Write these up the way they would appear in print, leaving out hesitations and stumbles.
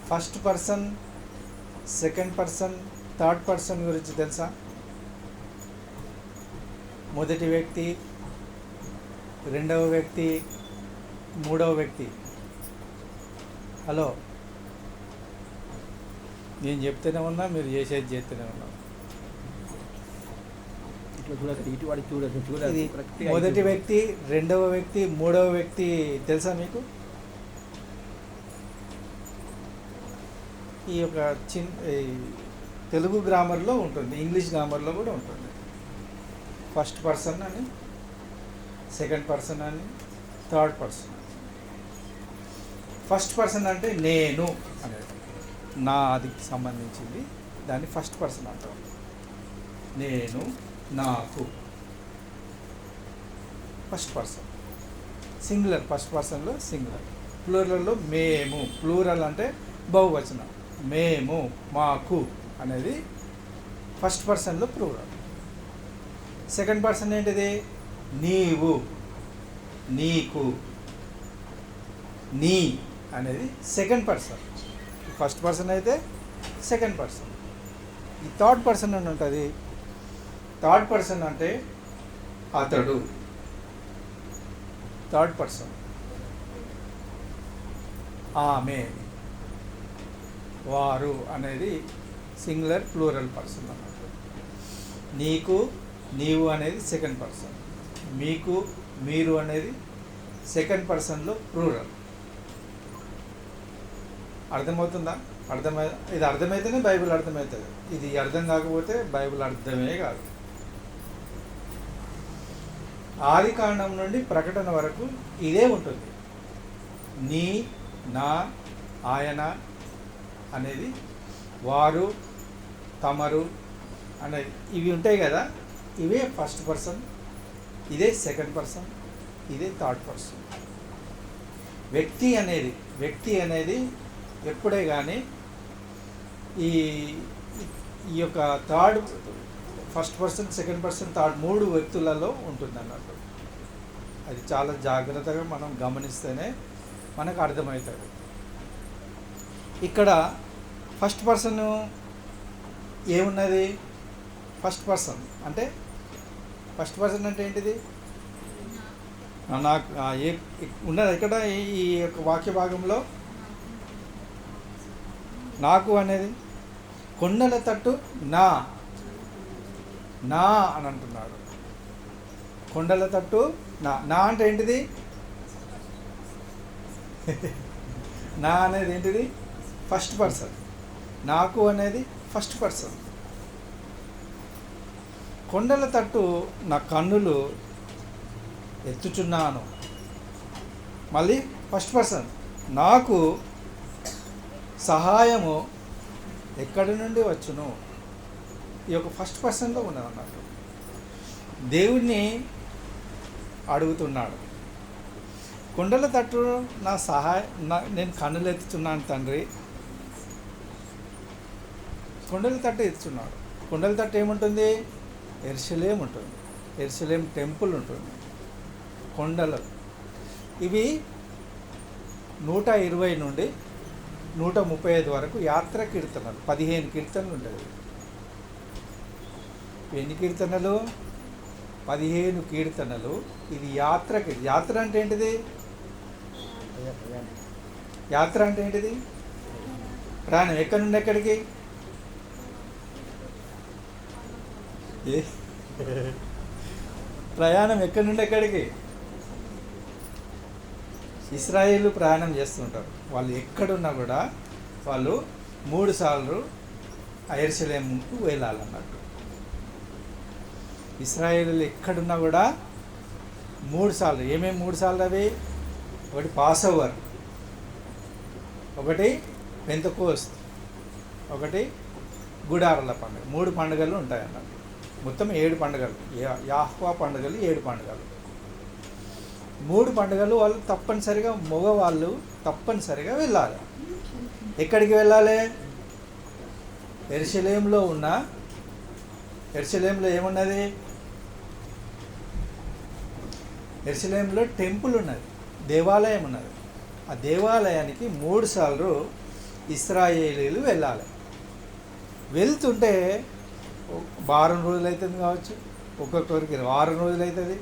First person, second person, third person గురించి తెలుసా? మొదటి వ్యక్తి, రెండవ వ్యక్తి, మూడవ వ్యక్తి. హలో, నేను చెప్తూనే ఉన్నా, మీరు చేసేది చేస్తూనే ఉన్నా. ఇది మొదటి వ్యక్తి, రెండవ వ్యక్తి, మూడవ వ్యక్తి తెలుసా మీకు? ఈ యొక్క తెలుగు గ్రామర్లో ఉంటుంది, ఇంగ్లీష్ గ్రామర్లో కూడా ఉంటుంది. ఫస్ట్ పర్సన్ అని, సెకండ్ పర్సన్ అని, థర్డ్ పర్సన్. ఫస్ట్ పర్సన్ అంటే నేను అనేది, నాది సంబంధించింది, దాన్ని ఫస్ట్ పర్సన్ అంటాం. నేను, నాకు, ఫస్ట్ పర్సన్. సింగులర్, ఫస్ట్ పర్సన్లో సింగులర్. ప్లూరల్లో మేము, ప్లూరల్ అంటే బహువచనం. మేము, మాకు అనేది ఫస్ట్ పర్సన్లో ప్లూరల్. సెకండ్ పర్సన్ ఏంటిది? నీవు, నీకు, నీ అనేది సెకండ్ పర్సన్. ఫస్ట్ పర్సన్ అయితే సెకండ్ పర్సన్. ఈ థర్డ్ పర్సన్ అని ఉంటుంది. థర్డ్ పర్సన్ అంటే అతడు, థర్డ్ పర్సన్. ఆమె, వారు అనేది సింగులర్, ప్లూరల్ పర్సన్ అన్నమాట. నీకు, నీవు అనేది సెకండ్ పర్సన్. మీకు, మీరు అనేది సెకండ్ పర్సన్లో ప్లూరల్. అర్థమవుతుందా? ఇది అర్థమైతేనే బైబిల్ అర్థమవుతుంది. ఇది అర్థం కాకపోతే బైబిల్ అర్థమే కాదు. ఆది కాండం నుండి ప్రకటన వరకు ఇదే ఉంటుంది. నీ, నా, ఆయన అనేది, వారు, తమరు అనేది ఇవి ఉంటాయి కదా. ఇవే ఫస్ట్ పర్సన్, ఇదే సెకండ్ పర్సన్, ఇదే థర్డ్ పర్సన్. వ్యక్తి అనేది ఎప్పుడే కానీ ఈ యొక్క third, first person, second person, third మూడు వ్యక్తులలో ఉంటుంది అన్నట్టు. అది చాలా జాగ్రత్తగా మనం గమనిస్తేనే మనకు అర్థమవుతుంది. ఇక్కడ ఫస్ట్ పర్సన్ ఏమున్నది? ఫస్ట్ పర్సన్ అంటే ఏంటిది? నాకు ఉన్నది ఇక్కడ ఈ యొక్క వాక్య భాగంలో. నాకు అనేది కొండల తట్టు నా అని అంటున్నాడు. కొండల తట్టు నా అంటే ఏంటిది? నా అనేది ఏంటిది? First person. నాకు అనేది ఫస్ట్ పర్సన్. కొండల తట్టు నా కన్నులు ఎత్తుచున్నాను. మళ్ళీ ఫస్ట్ పర్సన్. నాకు సహాయము ఎక్కడి నుండి వచ్చును? ఈ యొక్క ఫస్ట్ పర్సన్లో ఉన్నది అన్నట్టు. దేవుణ్ణి అడుగుతున్నాడు. కొండల తట్టు నా నేను కన్నులు ఎత్తుతున్నాను తండ్రి. కొండల తట్టు ఎత్తుతున్నాడు. కొండల తట్టు ఏముంటుంది? యెరూషలేము ఉంటుంది. యెరూషలేము టెంపుల్ ఉంటుంది. కొండలు ఇవి 120 నుండి 135 వరకు యాత్ర కీర్తనలు. 15 కీర్తనలు ఉంటాయి. ఎన్ని కీర్తనలు? 15 కీర్తనలు. ఇది యాత్ర అంటే ఏంటిది? యాత్ర అంటే ఏంటిది? ప్రయాణం. ఎక్కడి నుండి ఎక్కడికి? ప్రయాణం ఎక్కడి నుండి ఎక్కడికి? ఇశ్రాయేలు ప్రయాణం చేస్తుంటారు. వాళ్ళు ఎక్కడున్నా కూడా వాళ్ళు 3 సార్లు యెరూషలేముకు వెళ్ళాలన్నట్టు. ఇశ్రాయేలు ఎక్కడున్నా కూడా 3 సార్లు. ఏమేమి 3 సార్లు అవి? ఒకటి పాసోవర్, ఒకటి పెంతెకోస్తు, ఒకటి గుడారాల పండుగ. 3 పండుగలు ఉంటాయి అన్నట్టు. మొత్తం 7 పండుగలు. యాహ్వా పండుగలు 7 పండుగలు. 3 పండుగలు వాళ్ళు తప్పనిసరిగా, మగవాళ్ళు తప్పనిసరిగా వెళ్ళాలి. ఎక్కడికి వెళ్ళాలి? యెరూషలేములో ఏమున్నది? యెరూషలేములో టెంపుల్ ఉన్నది, దేవాలయం ఉన్నది. ఆ దేవాలయానికి 3 సార్లు ఇశ్రాయేలీలు వెళ్ళాలి. వెళ్తుంటే వారం రోజులు అవుతుంది కావచ్చు, ఒక్కొక్కరికి వారం రోజులు అవుతుంది,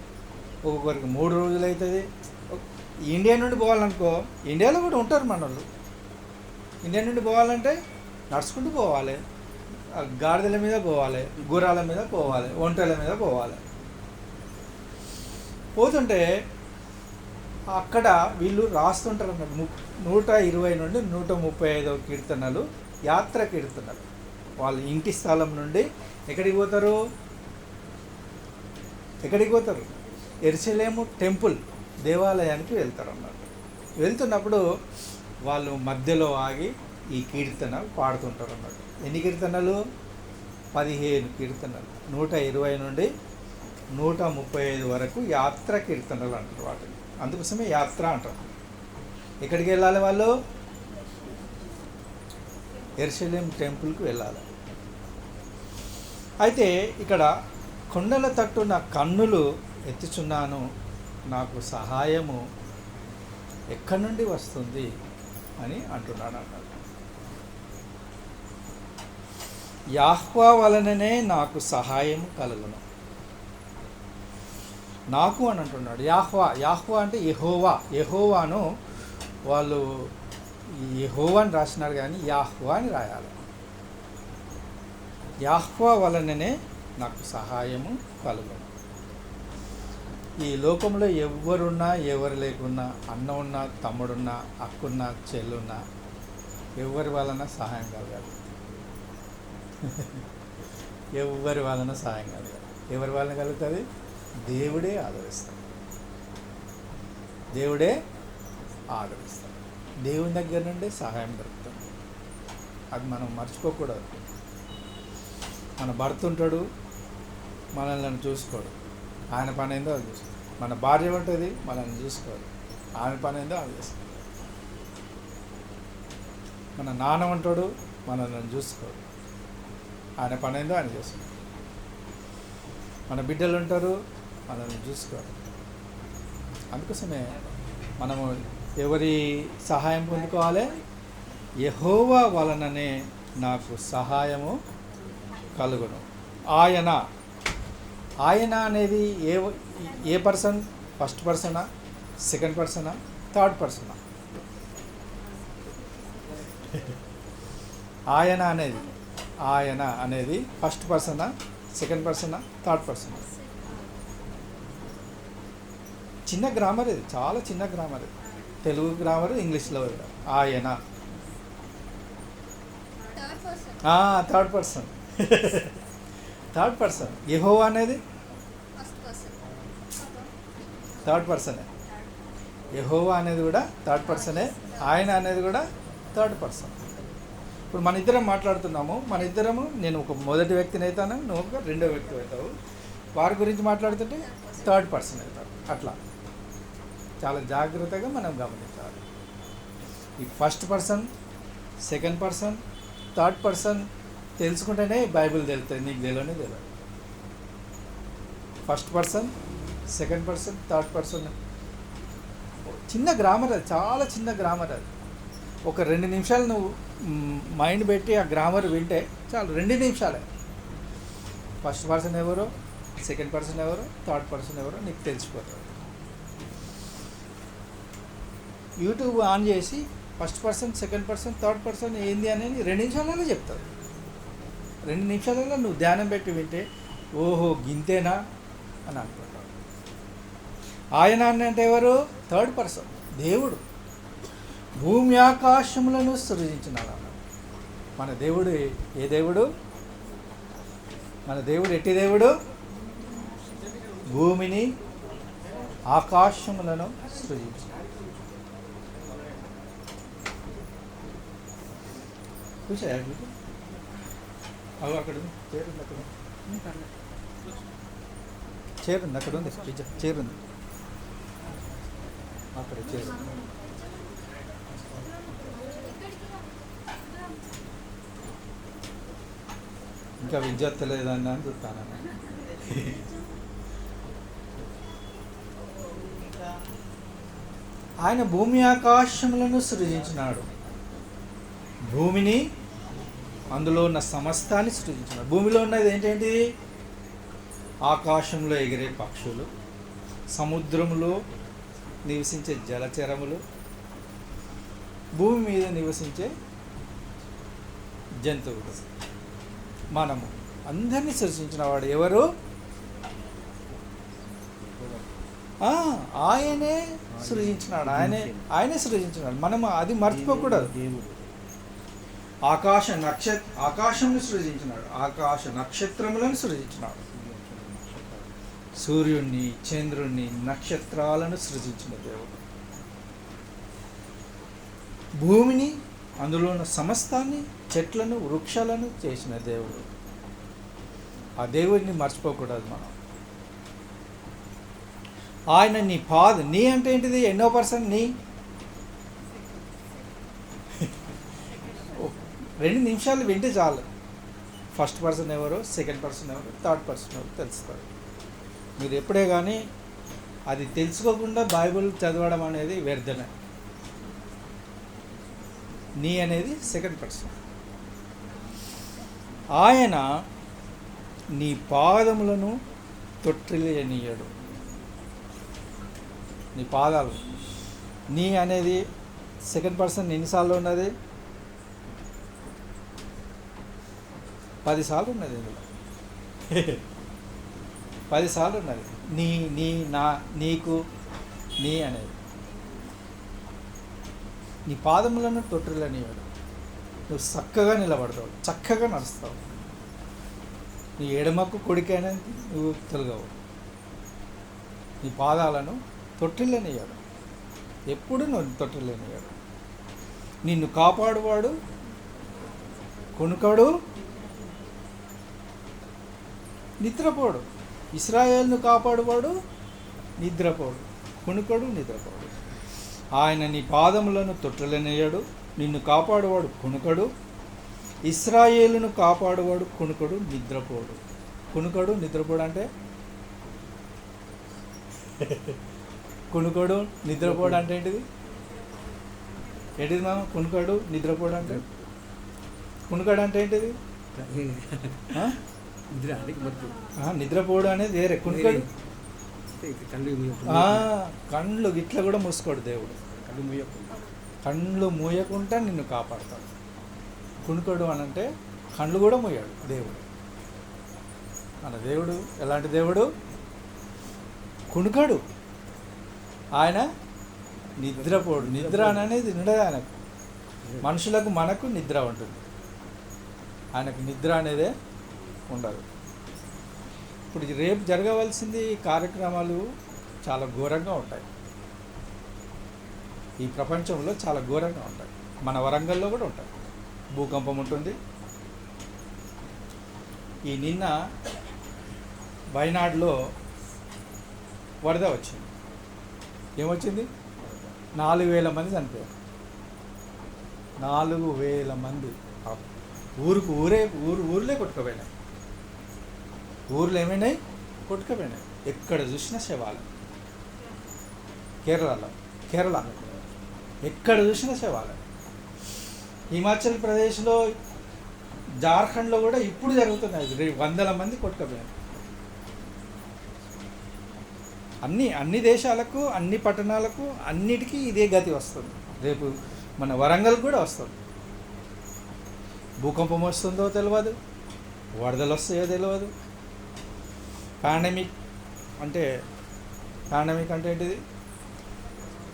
ఒక్కొక్కరికి 3 రోజులు అవుతుంది. ఇండియా నుండి పోవాలనుకో, ఇండియాలో కూడా ఉంటారు మన వాళ్ళు. ఇండియా నుండి పోవాలంటే నడుచుకుంటూ పోవాలి, గాడిదల మీద పోవాలి, గుర్రాల మీద పోవాలి, ఒంటెల మీద పోవాలి. పోతుంటే అక్కడ వీళ్ళు రాస్తుంటారు అన్నట్టు 120 నుండి 135 కీర్తనలు యాత్ర కీర్తనలు. వాళ్ళ ఇంటి స్థలం నుండి ఎక్కడికి పోతారు? యెరూషలేము టెంపుల్ దేవాలయానికి వెళ్తారు అన్నట్టు. వెళ్తున్నప్పుడు వాళ్ళు మధ్యలో ఆగి ఈ కీర్తన పాడుతుంటారు అన్నట్టు. ఎన్ని కీర్తనలు? 15 కీర్తనలు. 120 నుండి 135 వరకు యాత్ర కీర్తనలు అంటారు వాటిని. అందుకోసమే యాత్ర అంటారు. ఎక్కడికి వెళ్ళాలి వాళ్ళు? యెరూషలేము టెంపుల్కి వెళ్ళాలి. అయితే ఇక్కడ కొండల తట్టు నా కన్నులు ఎత్తుచున్నాను, నాకు సహాయము ఎక్కడి నుండి వస్తుంది అని అంటున్నాడు అన్నాడు. యాహ్వా వలననే నాకు సహాయం కలుగును. నాకు అని అంటున్నాడు. యాహ్వా అంటే యెహోవాను వాళ్ళు యెహోవా అని రాసినారు, కానీ యాహ్వా అని రాయాలి. యాహ్వా వలననే నాకు సహాయము కలుగును. ఈ లోకంలో ఎవరున్నా ఎవరు లేకున్నా, అన్న ఉన్నా, తమ్ముడున్నా, అక్కున్నా, చెల్లున్నా, ఎవరి వలన సహాయం కలగాలి. ఎవరి వలన సహాయం కలగాలి. ఎవరి వలన కలుగుతుంది? దేవుడే ఆదరిస్తాడు. దేవుని దగ్గర నుండి సహాయం దొరుకుతుంది. అది మనం మర్చిపోకూడదు. మన భర్త ఉంటాడు, మనల్ని చూసుకోడు, ఆయన పని ఏందో అది చూసుకోడు. మన భార్య ఉంటుంది, మనల్ని చూసుకోడు, ఆమె పని ఏందో అది చేస్తాడు. మన నాన్న ఉంటాడు, మనల్ని చూసుకోడు, ఆయన పని ఏందో ఆయన చేస్తాడు. మన బిడ్డలు ఉంటారు, మనల్ని చూసుకోరు. అందుకోసమే మనము ఎవరి సహాయం పొందుకోవాలి? యెహోవా వలననే నాకు సహాయము కలుగును. ఆయన అనేది ఏ పర్సన్? ఫస్ట్ పర్సనా, సెకండ్ పర్సనా, థర్డ్ పర్సనా? ఆయన అనేది ఫస్ట్ పర్సనా, సెకండ్ పర్సనా, థర్డ్ పర్సనా? చిన్న గ్రామర్ ఇది, చాలా చిన్న గ్రామర్ ఇది. తెలుగు గ్రామర్, ఇంగ్లీష్లో ఆయన థర్డ్ పర్సన్. యెహోవా అనేది థర్డ్ పర్సనే. యెహోవా అనేది కూడా థర్డ్ పర్సనే. ఆయన అనేది కూడా థర్డ్ పర్సన్. ఇప్పుడు మన ఇద్దరం మాట్లాడుతున్నాము, మన ఇద్దరము, నేను ఒక మొదటి వ్యక్తిని అవుతాను, నువ్వు ఒక రెండో వ్యక్తి అవుతావు. వారి గురించి మాట్లాడుతుంటే థర్డ్ పర్సన్ అవుతారు. అట్లా చాలా జాగ్రత్తగా మనం గమనించాలి. ఈ first person, second person, third person తెలుసుకుంటేనే బైబిల్ తెలుస్తుంది. నీకు తెలియదు. First person, second person, third person. చిన్న గ్రామర్ అది, చాలా చిన్న గ్రామర్ అది. ఒక 2 నిమిషాలు నువ్వు మైండ్ పెట్టి ఆ గ్రామర్ వింటే చాలు, 2 నిమిషాలే. ఫస్ట్ పర్సన్ ఎవరో, సెకండ్ పర్సన్ ఎవరో, థర్డ్ పర్సన్ ఎవరో నీకు తెలిసిపోతుంది. యూట్యూబ్ ఆన్ చేసి first person, second person, third person ఏంది అనేది 2 నిమిషాలలో చెప్తారు. 2 నిమిషాలలో నువ్వు ధ్యానం పెట్టి వింటే ఓహో గింతేనా అని అనుకుంటావు. ఆయన అంటే ఎవరు? థర్డ్ పర్సన్, దేవుడు. భూమి ఆకాశములను సృజించినాడు అన్నాడు. మన దేవుడు ఏ దేవుడు? మన దేవుడు ఎట్టి దేవుడు? భూమిని ఆకాశములను సృజించినాడు. చూసాయా? అవి అక్కడ చేరుంది, అక్కడ ఉంది, చేరుంది అక్కడ చేరు. ఇంకా విద్యార్థి లేదని అని చూస్తాను. ఆయన భూమి ఆకాశములను సృజించినాడు. భూమిని, అందులో ఉన్న సమస్తాన్ని సృజించినాడు. భూమిలో ఉన్నది ఏంటంటే ఆకాశంలో ఎగిరే పక్షులు, సముద్రంలో నివసించే జలచరములు, భూమి మీద నివసించే జంతువులు. మనము అందరినీ సృష్టించిన వాడు ఎవరు? ఆయనే సృజించినాడు. ఆయనే సృజించినాడు. మనం అది మర్చిపోకూడదు. ఆకాశంను సృజించినాడు. ఆకాశ నక్షత్రములను సృజించినాడు. సూర్యుణ్ణి, చంద్రుణ్ణి, నక్షత్రాలను సృజించిన దేవుడు. భూమిని, అందులో ఉన్న సమస్తాన్ని, చెట్లను, వృక్షాలను చేసిన దేవుడు. ఆ దేవుడిని మర్చిపోకూడదు మనం. ఆయన నీ అంటే ఏంటిది? ఎన్నో పర్సన్ నీ? 2 నిమిషాలు వింటే చాలు. ఫస్ట్ పర్సన్ ఎవరో, సెకండ్ పర్సన్ ఎవరో, థర్డ్ పర్సన్ ఎవరో తెలుస్తుంది. మీరు ఎప్పుడే కానీ అది తెలుసుకోకుండా బైబిల్ చదవడం అనేది వ్యర్థమే. నీ అనేది సెకండ్ పర్సన్. ఆయన నీ పాదములను తొట్టిల్లనీయడు. నీ పాదాలు, నీ అనేది సెకండ్ పర్సన్ ఎన్నిసార్లు ఉన్నది? 10 సార్లు ఉన్నది. ఇందులో 10 సార్లు ఉన్నది. నీ, నీ, నా, నీకు, నీ అనేది. నీ పాదములను తొట్టిల్లనీయడు. నువ్వు చక్కగా నిలబడతావు, చక్కగా నడుస్తావు. నీ ఎడమకు కుడికైనా నువ్వు తొలగవు. నీ పాదాలను తొట్టిల్లనీయడు. ఎప్పుడు నువ్వు తొట్టిల్లనీయడు. నిన్ను కాపాడువాడు కొనుకడు, నిద్రపోడు. ఇశ్రాయేలును కాపాడువాడు నిద్రపోడు, కొనుకడు, నిద్రపోడు. ఆయన నీ పాదములను తొట్టిల్లనీయడు. నిన్ను కాపాడువాడు కొనుకడు. ఇశ్రాయేలును కాపాడువాడు కొనుకడు, నిద్రపోడు. కొనుకడు, నిద్రపోడు అంటే కొనుకోడు, నిద్రపోడు అంటే ఏంటిది? ఏంటిది మా కొనుకోడు, నిద్రపోడు అంటే? కొనుకోడు అంటే ఏంటిది? నిద్రపోడు అనేది వేరే. కొనుకోడు కళ్ళు ఇట్లా కూడా మూసుకోడు దేవుడు. కళ్ళు మూయకుండా నిన్ను కాపాడతాడు. కొనుకోడు అని అంటే కళ్ళు కూడా మూయాడు దేవుడు. మన దేవుడు ఎలాంటి దేవుడు? కునుకడు. ఆయన నిద్రపోడు. నిద్ర అనేది ఉండదు ఆయనకు. మనుషులకు, మనకు నిద్ర ఉంటుంది, ఆయనకు నిద్ర అనేదే ఉండదు. ఇప్పుడు రేపు జరగవలసింది కార్యక్రమాలు చాలా ఘోరంగా ఉంటాయి. ఈ ప్రపంచంలో చాలా ఘోరంగా ఉంటాయి. మన వరంగల్లో కూడా ఉంటాయి. భూకంపం ఉంటుంది. ఈ నిన్న వయనాడులో వరద వచ్చింది. ఏమొచ్చింది? 4,000 మంది చనిపోయారు. 4,000 మంది. ఊర్లే కొట్టుకుపోయినాయి. ఊర్లు ఏమైనాయి? కొట్టుకుపోయినాయి. ఎక్కడ చూసినా శవాలు. కేరళ ఎక్కడ చూసినా శవాలు. హిమాచల్ ప్రదేశ్లో, జార్ఖండ్లో కూడా ఇప్పుడు జరుగుతున్నాయి. 100 మంది కొట్టుకుపోయారు. అన్ని దేశాలకు, అన్ని పట్టణాలకు, అన్నిటికీ ఇదే గతి వస్తుంది. రేపు మన వరంగల్ కూడా వస్తుంది. భూకంపం వస్తుందో తెలియదు, వరదలు వస్తాయో తెలియదు. పాండమిక్ అంటే ఏంటిది?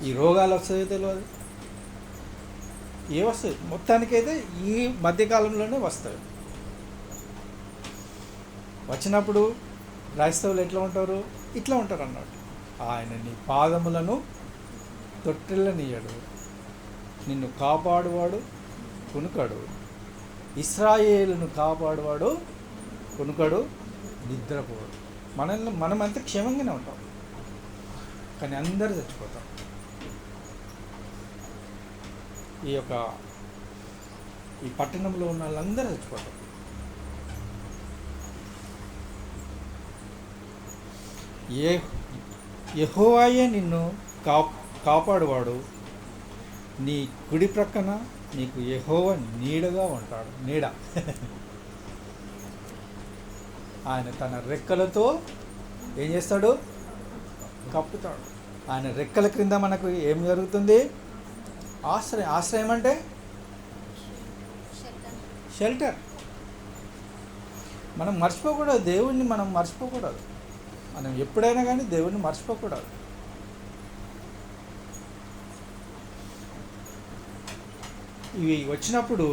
ఈ రోగాలు వస్తాయో తెలియదు. ఏ వస్తాయి? మొత్తానికైతే ఈ మధ్యకాలంలోనే వస్తాయి. వచ్చినప్పుడు క్రైస్తవులు ఎట్లా ఉంటారు? ఇట్లా ఉంటారు అన్నట్టు. ఆయన నీ పాదములను తొట్టిల్లనీయడు. నిన్ను కాపాడువాడు కునుకడు. ఇశ్రాయేలును కాపాడువాడు కునుకడు, నిద్రపోడు. మనమంతా క్షేమంగానే ఉంటాం, కానీ అందరూ చచ్చిపోతాం. ఈ పట్టణంలో ఉన్న వాళ్ళందరూ చచ్చిపోతారు. యెహోవాయే నిన్ను కాపాడువాడు, నీ కుడి ప్రక్కన నీకు యెహోవా నీడగా ఉంటాడు. నీడ. ఆయన తన రెక్కలతో ఏం చేస్తాడు? కప్పుతాడు. ఆయన రెక్కల క్రింద మనకు ఏం జరుగుతుంది? ఆశ్రయం. ఆశ్రయం అంటే షెల్టర్. మనం మర్చిపోకూడదు దేవుణ్ణి, మనం మర్చిపోకూడదు. మనం ఎప్పుడైనా కానీ దేవుణ్ణి మర్చిపోకూడదు. ఇవి వచ్చినప్పుడు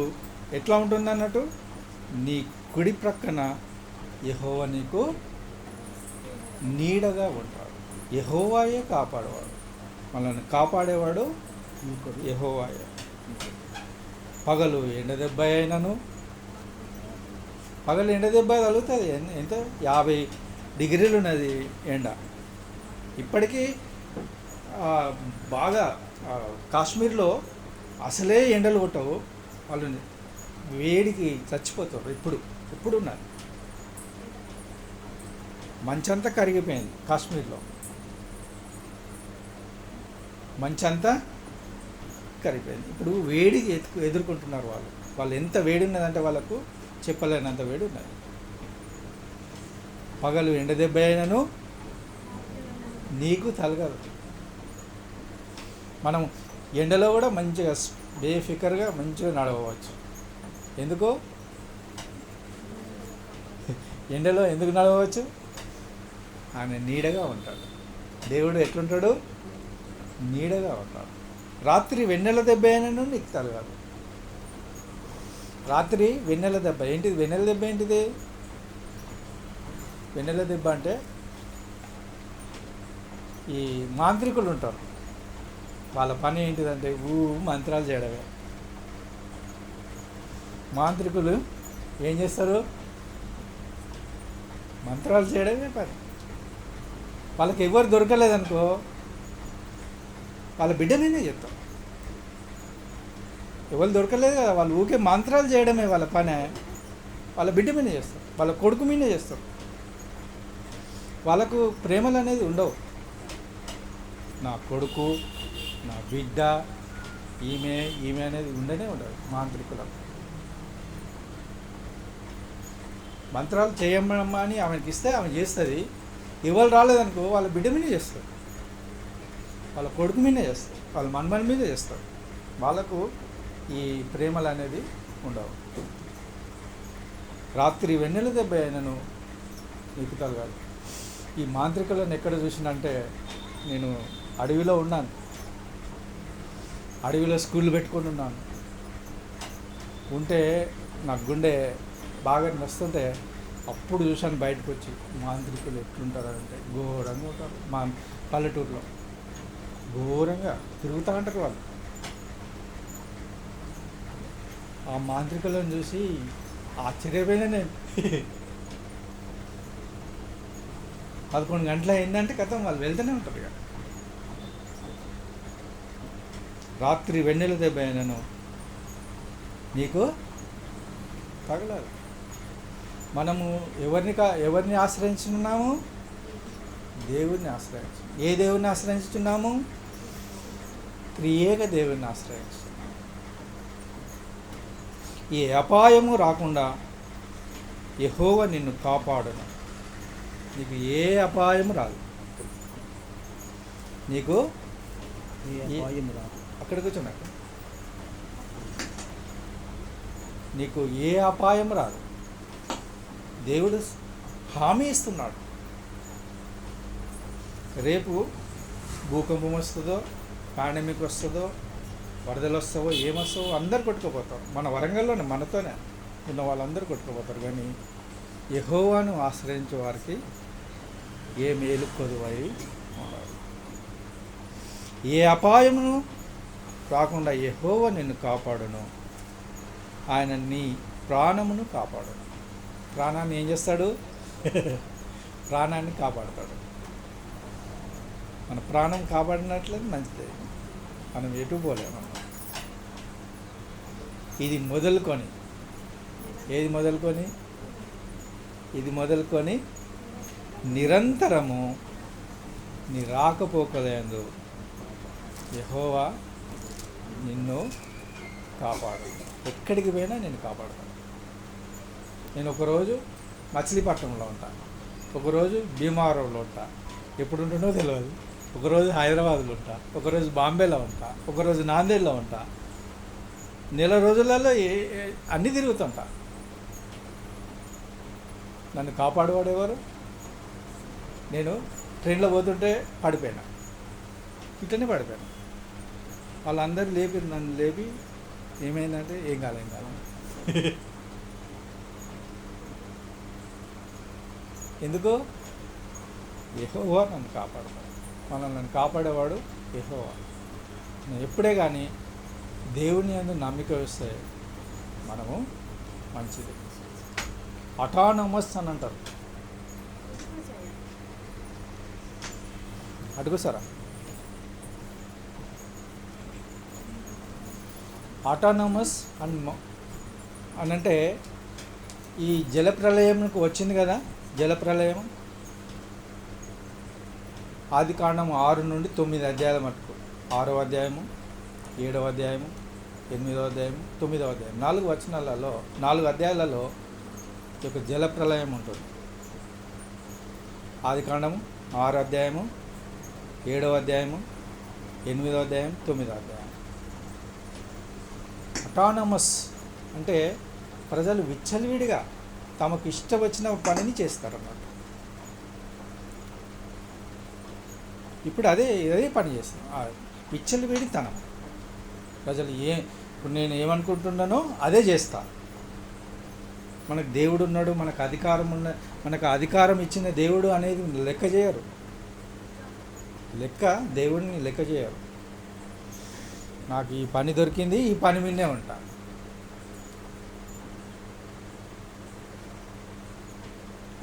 ఎట్లా ఉంటుంది అన్నట్టు, నీ కుడి ప్రక్కన యెహోవా నీకు నీడగా ఉంటాడు. యెహోవాయే కాపాడేవాడు, మనల్ని కాపాడేవాడు యెహోవాయే. పగలు ఎండదెబ్బ అయినను, పగలు ఎండదెబ్బ తగులుతుంది. ఎంత 50 డిగ్రీలు ఉన్నది ఎండ. ఇప్పటికీ బాగా కాశ్మీర్లో అసలే ఎండలు కొట్టవు, వాళ్ళు వేడికి చచ్చిపోతారు. ఇప్పుడు ఉన్నారు. మంచంతా కరిగిపోయింది కాశ్మీర్లో, మంచంతా కరిగిపోయింది. ఇప్పుడు వేడికి ఎదుర్కొంటున్నారు వాళ్ళు. ఎంత వేడి ఉన్నదంటే వాళ్ళకు చెప్పలేనంత వేడి ఉన్నది. పగలు ఎండదెబ్బ అయినను నీకు తలగదు. మనం ఎండలో కూడా మంచిగా బేఫికర్గా మంచిగా నడవచ్చు. ఎందుకు ఎండలో ఎందుకు నడవచ్చు? ఆయన నీడగా ఉంటాడు. దేవుడు ఎట్లుంటాడు? నీడగా ఉంటాడు. రాత్రి వెన్నెల దెబ్బ అయినను నీకు తలగదు. రాత్రి వెన్నెల దెబ్బ ఏంటిది? వెన్నెల దెబ్బ ఏంటిది? వెన్నెల దెబ్బ అంటే ఈ మాంత్రికులు ఉంటారు, వాళ్ళ పని ఏంటిదంటే మంత్రాలు చేయడమే. మాంత్రికులు ఏం చేస్తారు? మంత్రాలు చేయడమే పని. వాళ్ళకి ఎవరు దొరకలేదనుకో వాళ్ళ బిడ్డ మీదే చెప్తారు. ఎవరు దొరకలేదు కదా, వాళ్ళు ఊకే మంత్రాలు చేయడమే వాళ్ళ పనే. వాళ్ళ బిడ్డ మీదే చేస్తారు, వాళ్ళ కొడుకు మీదే చేస్తారు. వాళ్ళకు ప్రేమలు అనేది ఉండవు. నా కొడుకు, నా బిడ్డ, ఈమె అనేది ఉండనే ఉండదు మాంత్రికులకు. మంత్రాలు చేయమ్మా అని ఆమెకి ఇస్తే ఆమె చేస్తుంది. ఎవరు రాలేదనుకో వాళ్ళ బిడ్డ మీదే చేస్తారు, వాళ్ళ కొడుకు మీదే చేస్తారు, వాళ్ళ మన్మని మీదే చేస్తారు. వాళ్ళకు ఈ ప్రేమలు అనేది ఉండవు. రాత్రి వెన్నెల దెబ్బ అయినను నీకు తలగదు. ఈ మాంత్రికులను ఎక్కడ చూసినంటే, నేను అడవిలో ఉన్నాను, అడవిలో స్కూల్ పెట్టుకొని ఉన్నాను. ఉంటే నాకు గుండె బాగా నొస్తుంటే అప్పుడు చూశాను బయటకు వచ్చి మాంత్రికులు ఎట్లుంటారంటే ఘోరంగా ఉంటారు. మా పల్లెటూరులో ఘోరంగా తిరుగుతూ ఉంటారు వాళ్ళు. ఆ మాంత్రికులను చూసి ఆశ్చర్యపోయినా నేను. 11 గంటల అయిందంటే కథం వాళ్ళు వెళ్తూనే ఉంటారు. ఇక రాత్రి వెన్నెల దెబ్బ అయినను నీకు తగలదు. మనము ఎవరిని ఆశ్రయించున్నాము? దేవుడిని ఆశ్రయించు. ఏ దేవుడిని ఆశ్రయించుతున్నాము? త్రియేక దేవుడిని ఆశ్రయించు. ఏ అపాయము రాకుండా యెహోవా నిన్ను కాపాడును. నీకు ఏ అపాయము రాదు. నీకు అక్కడ కూర్చోండి. నీకు ఏ అపాయం రాదు. దేవుడు హామీ ఇస్తున్నాడు. రేపు భూకంపం వస్తుందో, పాండమిక్ వస్తుందో, వరదలు వస్తావో, ఏమొస్తావో అందరు కొట్టుకుపోతారు. మన వరంగల్లోనే మనతోనే ఉన్న వాళ్ళందరూ కొట్టుకుపోతారు. కానీ యెహోవాను ఆశ్రయించే వారికి ఏ మేలు కొదువై ఉండదు. ఏ అపాయమును రాకుండా యెహోవా నిన్ను కాపాడును. ఆయన నీ ప్రాణమును కాపాడును. ప్రాణాన్ని ఏం చేస్తాడు? ప్రాణాన్ని కాపాడుతాడు. మన ప్రాణం కాపాడినట్లయితే మంచిదే, మనం ఎటు పోలేము. ఇది మొదలుకొని ఇది మొదలుకొని నిరంతరము నీ రాకపోకలందు యెహోవా నిన్ను కాపాడు, ఎక్కడికి పోయినా నేను కాపాడుతాను. నేను ఒకరోజు మచిలీపట్నంలో ఉంటాను, ఒకరోజు భీమవరంలో ఉంటా, ఎప్పుడు ఉంటుందో తెలియదు. ఒకరోజు హైదరాబాద్లో ఉంటా, ఒకరోజు బాంబేలో ఉంటా, ఒకరోజు నాందేడ్లో ఉంటా. నెల రోజులలో అన్నీ తిరుగుతుంటా. నన్ను కాపాడువాడు ఎవరు? నేను ట్రైన్లో పోతుంటే పడిపోయినా, ఇట్లనే పడిపోయాను. వాళ్ళందరూ లేపి నన్ను లేపి ఏమైందంటే ఏం కాలే. ఎందుకు? యెహోవా నన్ను కాపాడతాడు. నన్ను కాపాడేవాడు యెహోవా. నేను ఎప్పుడే కానీ దేవుని యందు నమ్మిక వస్తే మనము మంచిది. అటానమస్ అని అంటారు. అడుగు సారా. ఆటానమస్ అని అంటే ఈ జలప్రలయంకు వచ్చింది కదా, జలప్రలయం ఆదికాండం 6 నుండి 9 అధ్యాయాల మటుకు, 6వ అధ్యాయము, 7వ అధ్యాయము, 8వ అధ్యాయము, 9వ అధ్యాయం, 4 వచనాలలో 4 అధ్యాయాలలో ఈ యొక్క జలప్రలయం ఉంటుంది. ఆదికాండము 6 అధ్యాయము, 7వ అధ్యాయము, 8వ అధ్యాయం, 9వ అధ్యాయం. అటానమస్ అంటే ప్రజలు విచ్చలవిడిగా తమకు ఇష్టం వచ్చిన పనిని చేస్తారన్నమాట. ఇప్పుడు అదే పని చేస్తాం, విచ్చలవిడితనం. ప్రజలు ఇప్పుడు నేను ఏమనుకుంటున్నానో అదే చేస్తా. మనకు దేవుడు ఉన్నాడు, మనకు అధికారం ఇచ్చిన దేవుడు అనేది లెక్క చేయరు. దేవుడిని లెక్క చేయరు. నాకు ఈ పని దొరికింది, ఈ పని మీదే ఉంటా.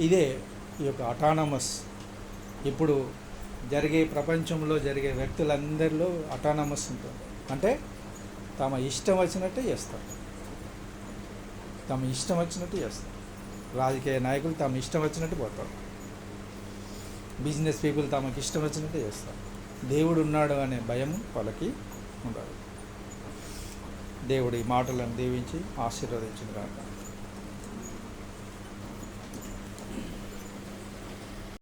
ఇదే ఈ యొక్క అటానమస్. ఇప్పుడు ప్రపంచంలో జరిగే వ్యక్తులందరిలో అటానమస్ ఉంటుంది. అంటే తమ ఇష్టం వచ్చినట్టు చేస్తారు. రాజకీయ నాయకులు తమ ఇష్టం వచ్చినట్టు పోతారు. బిజినెస్ పీపుల్ తమకు ఇష్టం వచ్చినట్టు చేస్తారు. దేవుడు ఉన్నాడు అనే భయం వాళ్ళకి ఉండదు. దేవుడు ఈ మాటలను దీవించి ఆశీర్వదించును గాక.